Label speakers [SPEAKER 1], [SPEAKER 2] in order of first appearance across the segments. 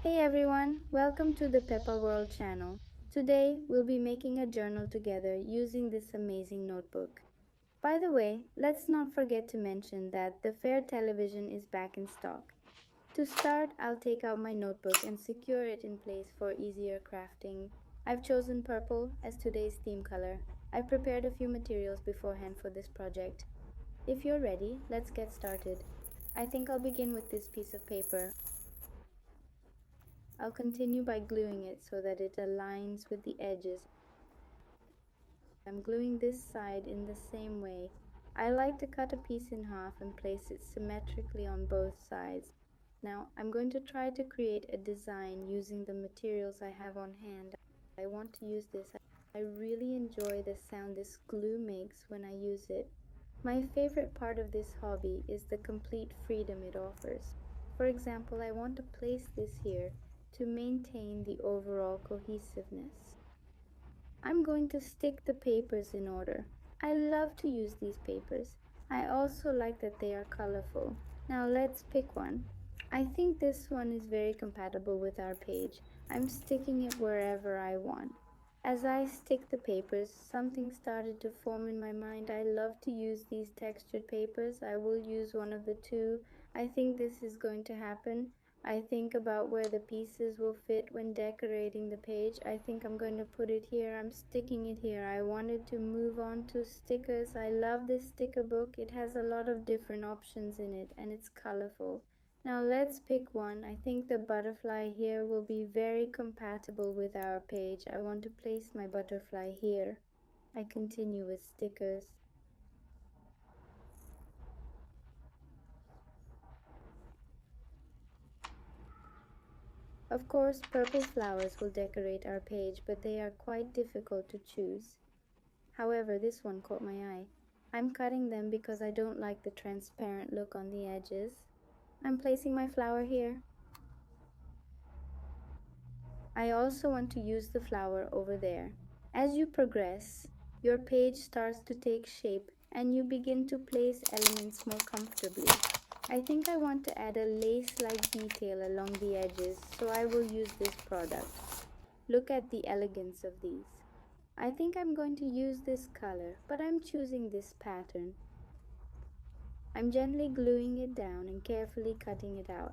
[SPEAKER 1] Hey everyone, welcome to the Peppa World channel. Today we'll be making a journal together using this amazing notebook. By the way, let's not forget to mention that the Fair television is back in stock. To start, I'll take out my notebook and secure it in place for easier crafting. I've chosen purple as today's theme color. I've prepared a few materials beforehand for this project. If you're ready, let's get started. I think I'll begin with this piece of paper. I'll continue by gluing it so that it aligns with the edges. I'm gluing this side in the same way. I like to cut a piece in half and place it symmetrically on both sides. Now I'm going to try to create a design using the materials I have on hand. I want to use this. I really enjoy the sound this glue makes when I use it. My favorite part of this hobby is the complete freedom it offers. For example, I want to place this here to maintain the overall cohesiveness. I'm going to stick the papers in order. I love to use these papers. I also like that they are colorful. Now let's pick one. I think this one is very compatible with our page. I'm sticking it wherever I want. As I stick the papers, something started to form in my mind. I love to use these textured papers. I will use one of the two. I think this is going to happen. I think about where the pieces will fit when decorating the page. I think I'm going to put it here. I'm sticking it here. I wanted to move on to stickers. I love this sticker book. It has a lot of different options in it and it's colorful. Now let's pick one. I think the butterfly here will be very compatible with our page. I want to place my butterfly here. I continue with stickers. Of course, purple flowers will decorate our page, but they are quite difficult to choose. However, this one caught my eye. I'm cutting them because I don't like the transparent look on the edges. I'm placing my flower here. I also want to use the flower over there. As you progress, your page starts to take shape and you begin to place elements more comfortably. I think I want to add a lace-like detail along the edges, so I will use this product. Look at the elegance of these. I think I'm going to use this color, but I'm choosing this pattern. I'm gently gluing it down and carefully cutting it out.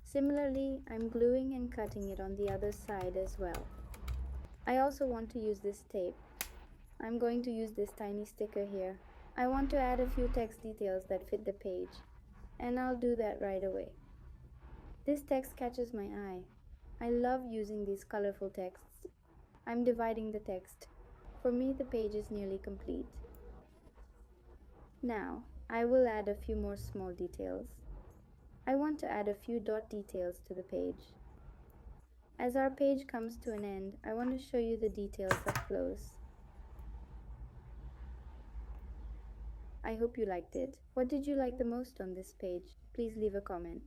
[SPEAKER 1] Similarly, I'm gluing and cutting it on the other side as well. I also want to use this tape. I'm going to use this tiny sticker here. I want to add a few text details that fit the page, and I'll do that right away. This text catches my eye. I love using these colorful texts. I'm dividing the text. For me, the page is nearly complete. Now, I will add a few more small details. I want to add a few dot details to the page. As our page comes to an end, I want to show you the details up close. I hope you liked it. What did you like the most on this page? Please leave a comment.